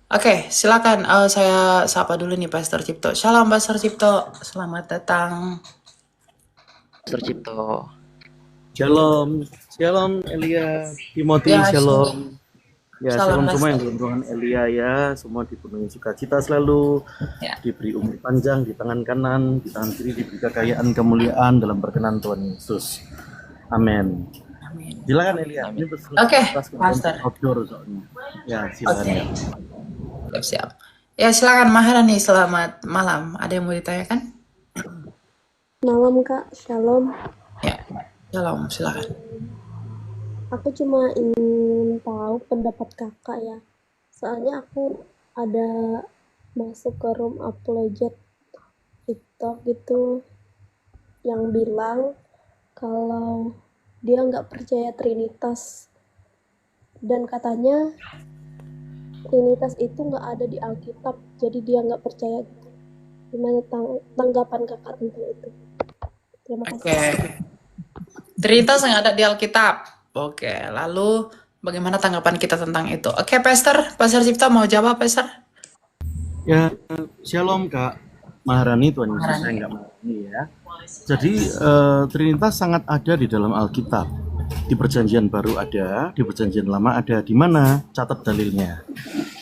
Oke, silakan. Saya sapa dulu nih Pastor Cipto. Shalom Pastor Cipto, selamat datang. Pastor Cipto. Shalom, shalom Elia, Timothy, Ya, shalom. Ya, shalom shalom semua yang Pastor. dalam ruangan Elia ya, semua dipenuhi sukacita selalu, Ya, diberi umur panjang di tangan kanan, di tangan kiri diberi kekayaan kemuliaan dalam perkenan Tuhan Yesus. Amin. amin. Silakan Elia, Amin. ini Oke, fasilitas Pastor. outdoor soalnya. Ya, silakan Oke, ya. siap-siap. Ya, silakan Maharani, selamat malam. Ada yang mau ditanyakan? Malam Kak, Shalom. Ya, shalom, silakan. Aku cuma ingin tahu pendapat Kakak ya. Soalnya aku ada masuk ke room apologet TikTok gitu yang bilang kalau dia nggak percaya Trinitas. Dan katanya Trinitas itu nggak ada di Alkitab, jadi dia nggak percaya gitu. Gimana tanggapan Kakak tentang itu? Terima kasih. Oke, cerita yang ada di Alkitab. Oke, lalu bagaimana tanggapan kita tentang itu? Oke, Pastor Cipto mau jawab, Pastor? Ya, shalom Kak Maharani, Tuhan Yesus, saya nggak Maharani ya. Jadi Trinitas sangat ada di dalam Alkitab. Di Perjanjian Baru ada, di Perjanjian Lama ada. Di mana? Catat dalilnya.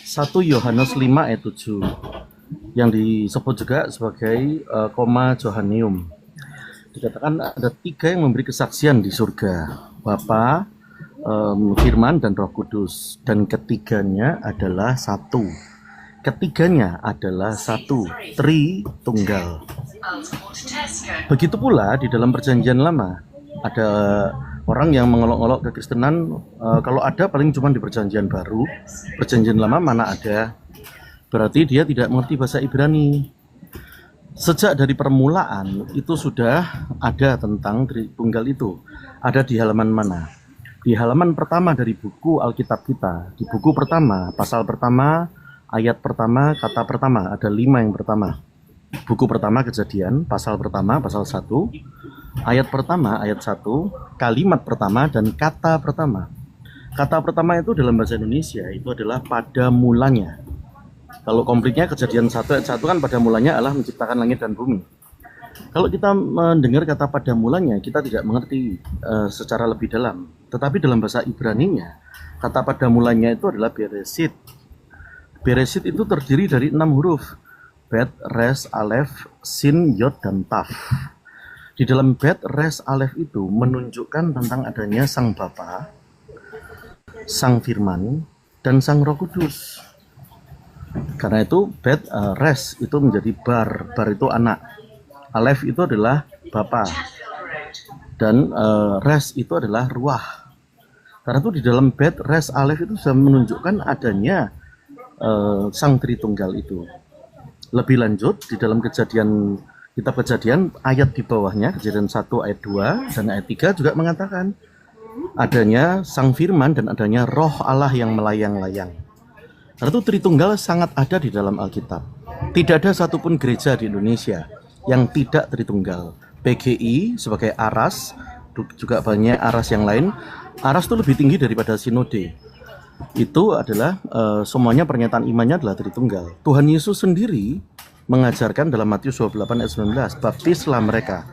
1 Yohanes 5 ayat 7 yang disebut juga sebagai koma Johanneum. Dikatakan ada 3 yang memberi kesaksian di surga, Bapa, Firman, dan Roh Kudus. Dan ketiganya adalah satu. Ketiganya adalah satu, Tritunggal. Begitu pula di dalam Perjanjian Lama ada orang yang mengolok-olok kekristenan, kalau ada paling cuma di Perjanjian Baru, Perjanjian Lama mana ada. Berarti dia tidak mengerti bahasa Ibrani. Sejak dari permulaan itu sudah ada tentang Tritunggal itu. Ada di halaman mana? Di halaman pertama dari buku Alkitab kita. Di buku pertama, pasal pertama, ayat pertama, kata pertama, ada 5 yang pertama. Buku pertama Kejadian, pasal pertama, pasal 1, ayat pertama, ayat 1, kalimat pertama, dan kata pertama. Kata pertama itu dalam bahasa Indonesia, itu adalah pada mulanya. Kalau komplitnya Kejadian 1 ayat 1 kan pada mulanya Allah menciptakan langit dan bumi. Kalau kita mendengar kata pada mulanya, kita tidak mengerti secara lebih dalam. Tetapi dalam bahasa Ibraninya, kata pada mulanya itu adalah Bereshit. Bereshit itu terdiri dari 6 huruf. Bet, Res, Alef, Sin, Yod, dan Taf. Di dalam Bet, Res, Alef itu menunjukkan tentang adanya Sang Bapa, Sang Firman, dan Sang Roh Kudus. Karena itu Bet, Res itu menjadi bar itu anak. Alef itu adalah Bapa. Dan Res itu adalah Ruah. Karena itu di dalam Bet, Res, Alef itu sudah menunjukkan adanya Sang Tritunggal itu. Lebih lanjut di dalam kitab Kejadian ayat di bawahnya, Kejadian 1 ayat 2 dan ayat 3 juga mengatakan adanya Sang Firman dan adanya Roh Allah yang melayang-layang. Karena itu Tritunggal sangat ada di dalam Alkitab. Tidak ada satupun gereja di Indonesia yang tidak Tritunggal. PGI sebagai Aras, juga banyak Aras yang lain. Aras itu lebih tinggi daripada Sinode. Itu adalah semuanya pernyataan imannya adalah Tritunggal. Tuhan Yesus sendiri mengajarkan dalam Matius 28 ayat 19, baptislah mereka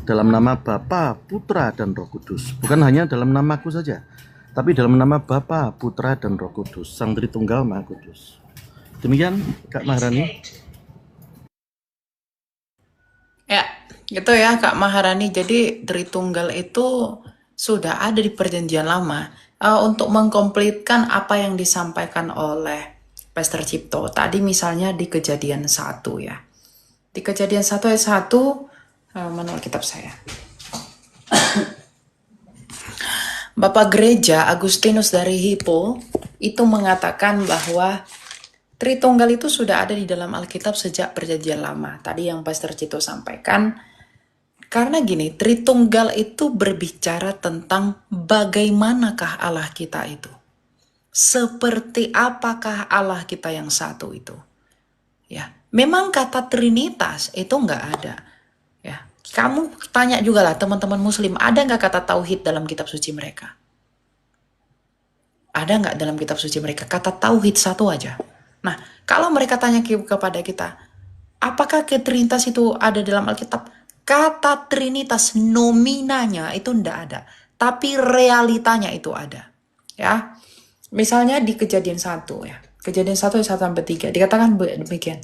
dalam nama Bapa, Putra, dan Roh Kudus. Bukan hanya dalam namaku saja, tapi dalam nama Bapa, Putra, dan Roh Kudus, Sang Tritunggal Maha Kudus. Demikian Kak Maharani. Ya, gitu ya Kak Maharani. Jadi Tritunggal itu sudah ada di Perjanjian Lama. Untuk mengkomplitkan apa yang disampaikan oleh Pastor Cipto tadi, misalnya di Kejadian 1 ya. Di Kejadian 1 ayat 1, mana kitab saya? Bapak Gereja Agustinus dari Hippo itu mengatakan bahwa Tritunggal itu sudah ada di dalam Alkitab sejak Perjanjian Lama. Tadi yang Pastor Cipto sampaikan. Karena gini, Tritunggal itu berbicara tentang bagaimanakah Allah kita itu. Seperti apakah Allah kita yang satu itu. Ya, memang kata Trinitas itu nggak ada. Ya, kamu tanya juga lah teman-teman Muslim, ada nggak kata tauhid dalam kitab suci mereka? Ada nggak dalam kitab suci mereka kata tauhid satu aja? Nah, kalau mereka tanya kepada kita, apakah Trinitas itu ada dalam Alkitab? Kata Trinitas nominanya itu ndak ada, tapi realitanya itu ada. Ya, misalnya di Kejadian 1 ya, Kejadian 1 ayat 1 sampai 3 dikatakan demikian.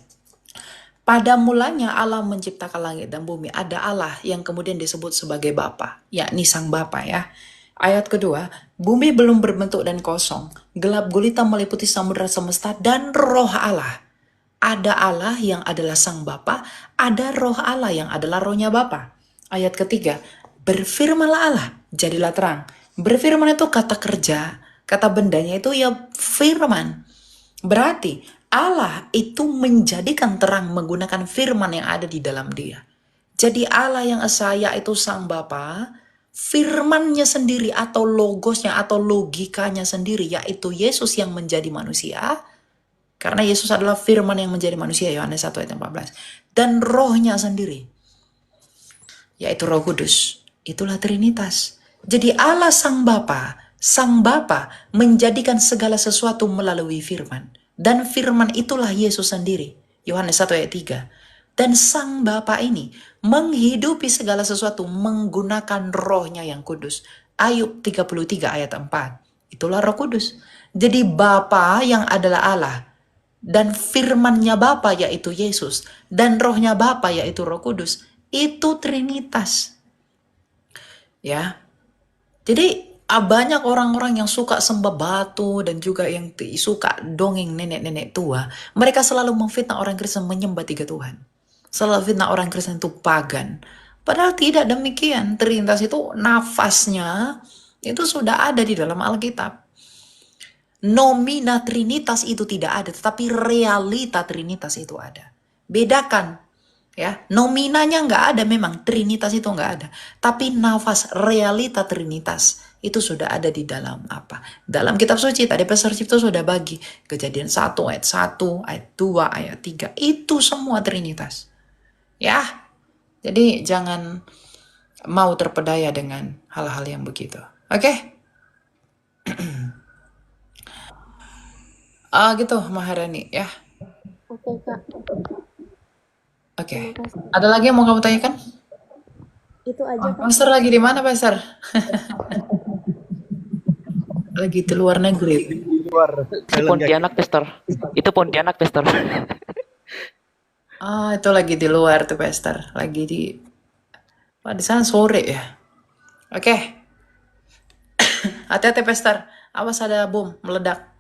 Pada mulanya Allah menciptakan langit dan bumi. Ada Allah yang kemudian disebut sebagai Bapa, yakni Sang Bapa ya. Ayat kedua, bumi belum berbentuk dan kosong. Gelap gulita meliputi samudera semesta dan roh Allah. Ada Allah yang adalah Sang Bapa, ada roh Allah yang adalah rohnya Bapa. Ayat ketiga, berfirmanlah Allah, jadilah terang. Berfirman itu kata kerja, kata bendanya itu ya firman. Berarti Allah itu menjadikan terang menggunakan firman yang ada di dalam dia. Jadi Allah yang esa yaitu Sang Bapa, firmannya sendiri atau logosnya atau logikanya sendiri yaitu Yesus yang menjadi manusia. Karena Yesus adalah firman yang menjadi manusia, Yohanes 1 ayat 14. Dan rohnya sendiri, yaitu Roh Kudus. Itulah Trinitas. Jadi Allah Sang Bapa menjadikan segala sesuatu melalui firman. Dan firman itulah Yesus sendiri. Yohanes 1 ayat 3. Dan Sang Bapa ini menghidupi segala sesuatu menggunakan rohnya yang kudus. Ayub 33 ayat 4. Itulah Roh Kudus. Jadi Bapa yang adalah Allah. Dan firmannya Bapa yaitu Yesus. Dan rohnya Bapa yaitu Roh Kudus. Itu Trinitas. Ya. Jadi banyak orang-orang yang suka sembah batu dan juga yang suka dongeng nenek-nenek tua. Mereka selalu memfitnah orang Kristen menyembah 3 Tuhan. Selalu fitnah orang Kristen itu pagan. Padahal tidak demikian. Trinitas itu nafasnya itu sudah ada di dalam Alkitab. Nomina Trinitas itu tidak ada, tetapi realita Trinitas itu ada. Bedakan. Ya, nominanya nggak ada memang, Trinitas itu nggak ada. Tapi nafas realita Trinitas itu sudah ada di dalam apa? Dalam kitab suci, tadi Pastor Cipto sudah bagi. Kejadian 1 ayat 1, ayat 2, ayat 3. Itu semua Trinitas. Ya, jadi jangan mau terpedaya dengan hal-hal yang begitu. Oke? Gitu Maharani ya. Oke, Kak. Oke. Terima kasih. Ada lagi yang mau kamu tanyakan? Itu aja, Kak. Pastor lagi di mana, Pastor? Lagi di luar negeri. Di luar Itu Pontianak, Pastor. Itu Pontianak, Pastor. Itu lagi di luar tuh, Pastor. Lagi di... Wah, di sana sore ya. Oke. Hati-hati, Pastor. Awas ada bom meledak.